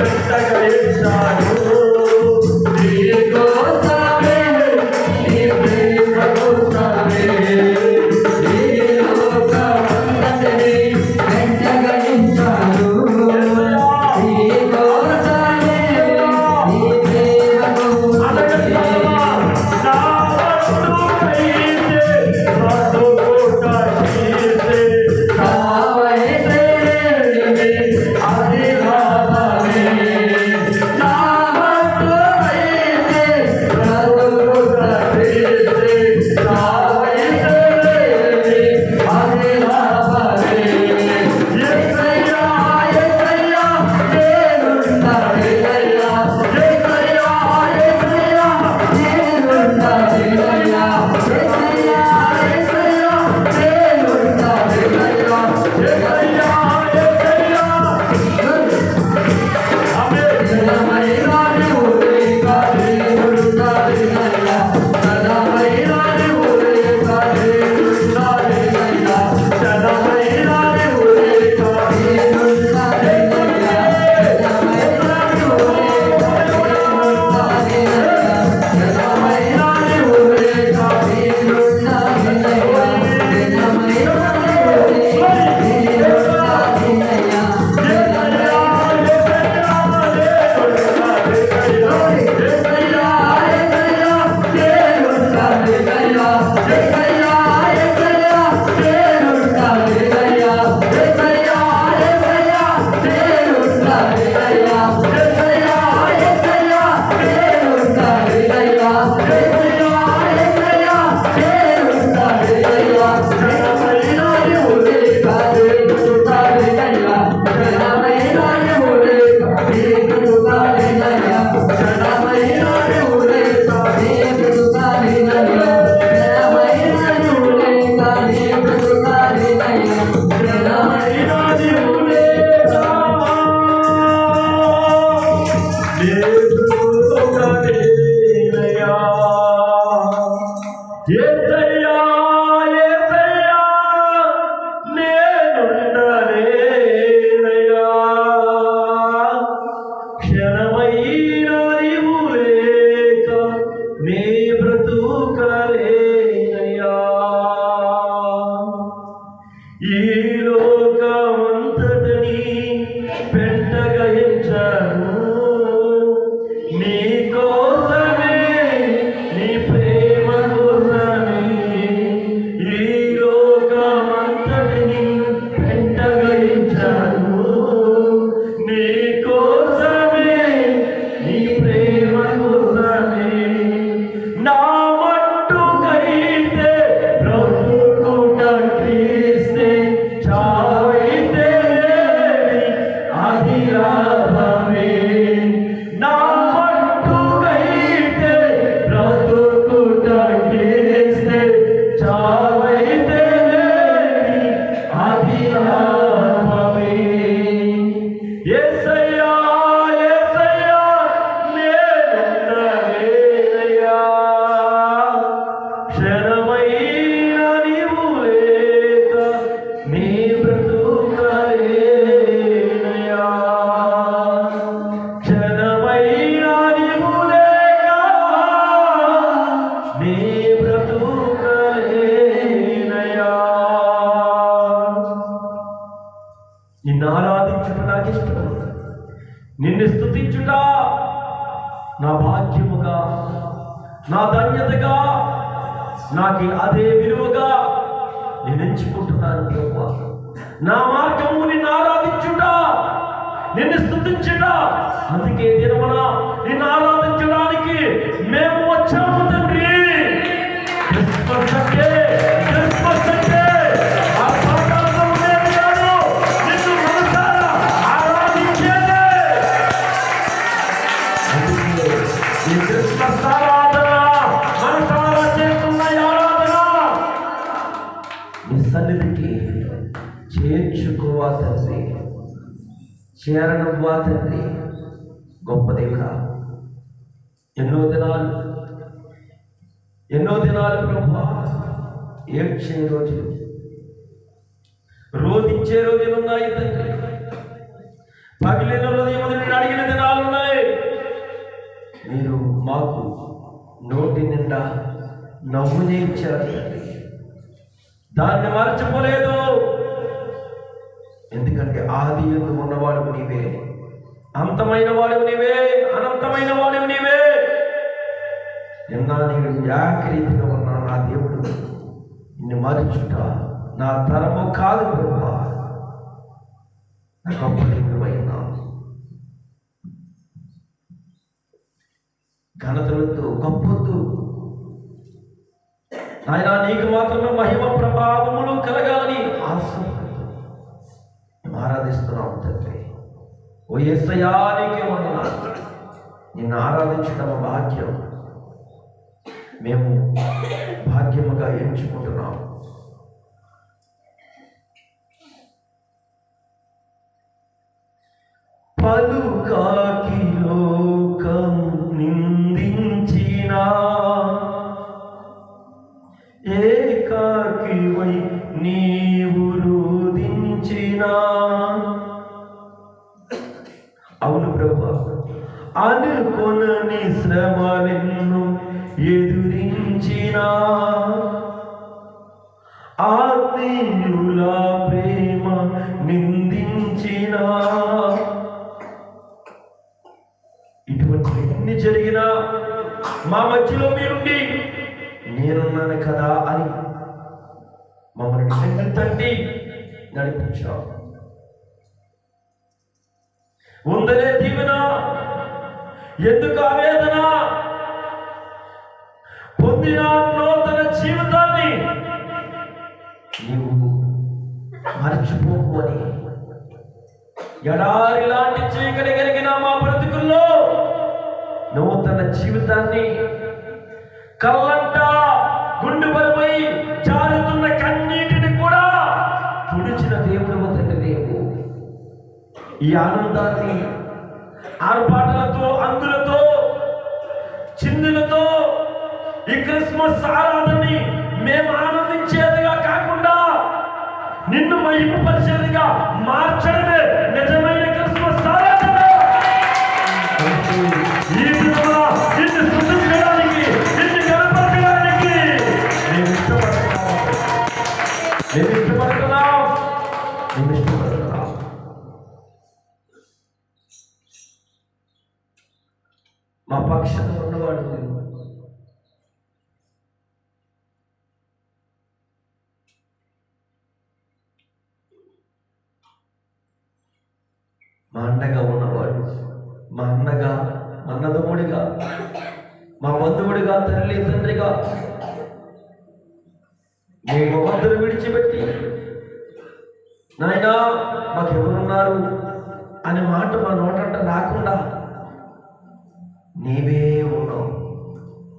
Perfect. నిన్ను ఆరాధించుట నాకు ఇష్టం, నిన్ను స్తుతించుట నా భాగ్యముగా, నా ధన్యతగా, నాకు అదే విలువగా నేను ఎంచుకుంటున్నాను ప్రభువా. నా మార్గము నిన్ను ఆరాధించుట, నిన్ను స్తుతించుట. అందుకే దినమున నిన్ను ఆరాధించడానికి మేము వచ్చాము తండ్రి. క్రిస్మస్ అంటే సన్నిధికి చేర్చుకోవా తండ్రి, చేరనువ్వా తండ్రి. గొప్ప దేవుడా, ఎన్నో దినాలు ప్రభువా ఏడ్చే రోజులు, రోధించే రోజులు ఉన్నాయి తండ్రి. పగిలిన హృదయం నిన్ను అడిగిన దినాలు ఉన్నాయి. మీరు మాకు నోటి నిండా నవ్వునే ఇచ్చారు తండ్రి, దాన్ని మరచిపోలేదు. ఎందుకంటే ఆది యందు ఉన్నవాడు నీవే, అంతమైన వాడు నీవే, అనంతమైన వాడు నీవే. నిన్న నేను ఏకరీతిగా ఉన్నా నా దేవుడు, నిన్ను మరచుట నా తరము కాదు ప్రభువా. గొప్ప దేవుడైనా ఘనతలతో గొప్పతో ఆయన నీకు మాత్రమే మహిమ ప్రభావములు కలగాలని ఆరాధిస్తున్నాం తండ్రి. ఓ యేసయ్యా నీకే వందనాలు. నిన్ను ఆరాధించడం భాగ్యం, మేము భాగ్యముగా ఎంచుకుంటున్నాం. పలుకాకి లోకం నిందించినా, ఏకాకివై నీవు రోధించినా. అవును ప్రభువా, అనుకొనని శ్రమలెన్ను ఎదురించినా, ఆత్మీయుల ప్రేమ నిందించినా. ఇటువంటి ఎన్ని జరిగినా మా మధ్యలో మీరుండి నేనున్నాను కదా అని మమ్మల్ని తట్టి నడిపించావు. ఉందలే దీవెన, ఎందుకు ఆవేదన? పొందిన నూతన జీవితాన్ని నీవు మర్చిపోకు అని ఎడారి లాంటి చీకటి కలిగిన మా బ్రతుకుల్లో నూతన జీవితాన్ని, కళ్ళంట గుండు బలమై జారుతున్న కన్నీటిని కూడా తుడిచిన దేవుడు తండ్రి నీవు. ఈ ఆనందాన్ని ఆర్భాటాలతో అందులో క్రిస్మస్ ఆరాధనని మేము ఆనందించేదిగా కాకుండా నిన్ను మహిమపరిచేదిగా మార్చడమే నిజమైన క్రిస్మస్ ఆరాధన. ఈ దినమున నిన్ను స్తుతించడానికి, నిన్ను కనపరచడానికి మేము ఇష్టపడుతున్నాం. మా పక్షాన ఉన్నవాడు నీవు. మా అండగా ఉన్నవాడు, మా అన్నగా, మా అన్నదమ్ముడిగా, మా బంధువుడిగా, తల్లి తండ్రిగా మేము అందరూ విడిచిపెట్టి నాయనా మాకెవరున్నారు అనే మాట మా నోటంట రాకుండా నీవే ఉన్నావు,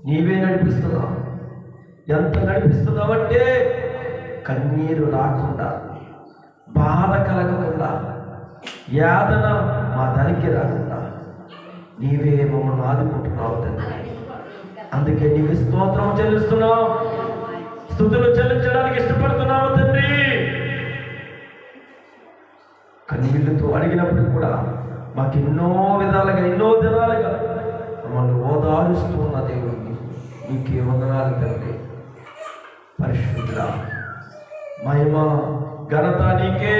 నీవే నడిపిస్తున్నావు. ఎంత నడిపిస్తున్నావంటే కన్నీరు రాకుండా, బాధ కలగకుండా, యాతన మా దానికి రాకుండా నీవే మమ్మల్ని ఆదుకుంటున్నావు తండ్రి. అందుకే నీకు స్తోత్రం చెల్లిస్తున్నావు, స్తుతులు చెల్లించడానికి ఇష్టపడుతున్నావు తండ్రి. కన్నీళ్ళతో అడిగినప్పుడు కూడా మాకు ఎన్నో విధాలుగా, ఎన్నో దినాలుగా మమ్మల్ని ఓదారుస్తూ ఉన్న దేవుడికి నీకే వందనాలు తండ్రి. పరిశుద్ధుడా, మహిమ ఘనత నీకే.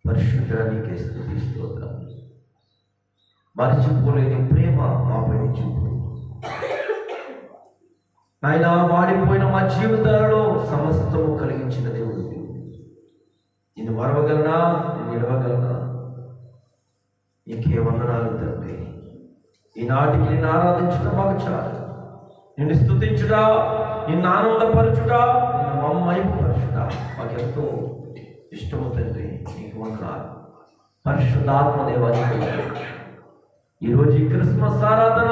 పరిశుద్ధుడా, నీకే స్తుతి స్తోత్రం. మరిచిపోలేని ప్రేమ మాపై చూపు నాయనా. వాడిపోయిన మా జీవితాలలో సమస్తము కలిగించిన దేవుడు. నేను మరవగలనా, నేను నిలవగలనా? నీకే వందనాలు తండ్రి. ఈనాటికి నిన్ను ఆరాధించడం మాకు చాలు. నిన్ను స్తుతించుట, నిన్ను ఆనందపరచుట, నిన్ను మమ్మయింపరచుట మాకెంతో ఇష్టము తండ్రి. నీకు వందనాలు. పరిశుద్ధాత్మ దేవానికి ఈరోజు ఈ క్రిస్మస్ ఆరాధన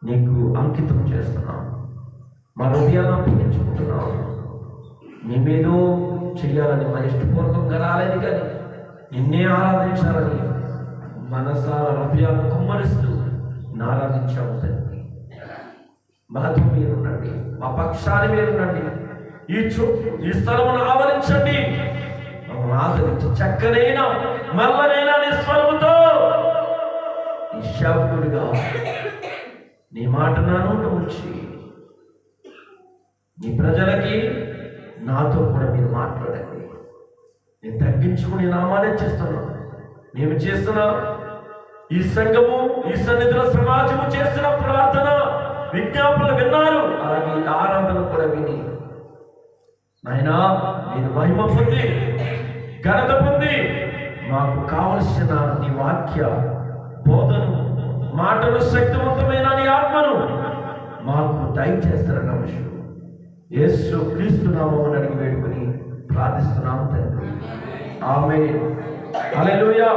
నీకు అంకితం చేస్తున్నాం. మా హృదయాన్ని అప్పగించుకుంటున్నాం. నీ మీదో చెయ్యాలని మన ఇష్టపూర్వకంగా రాలేదు, కానీ నిన్నే ఆరాధించాలని మనసారా హృదయాన్ని కుమ్మరిస్తూ ఆరాధించాము తండ్రి. మాతో మీరుండండి, మా పక్షాన్ని మీరుండండి. ఈ స్థలమును ఆవరించండి. మమ్మల్ని ఆదరించి చక్కనైనా మల్లనైనా నీ స్వరముతో నీ శాపకుడిగా నీ మాట నా నోట ఉంచి నీ ప్రజలకి నాతో కూడా మీరు మాట్లాడండి. నేను తగ్గించుకుని నామానే చేస్తున్నాను. మేము చేస్తున్న ఈ సంఘము, ఈ సన్నిధిలో సమాజము చేస్తున్న ప్రార్థన విజ్ఞాపనలు విన్నారు. అలాగే ఈ ఆరాధన కూడా విని నాయనా నేను మహిమ పొంది, ఘనత పొంది, మాకు కావలసిన నీ వాక్య బోధను, మాటలు, శక్తివంతమైన నీ ఆత్మను మాకు దయచేస్తారన్న విషయం యేసు క్రీస్తు నామమున అడిగి వేడుకొని ప్రార్థిస్తున్నాము తండ్రి. ఆమేన్. హల్లెలూయా.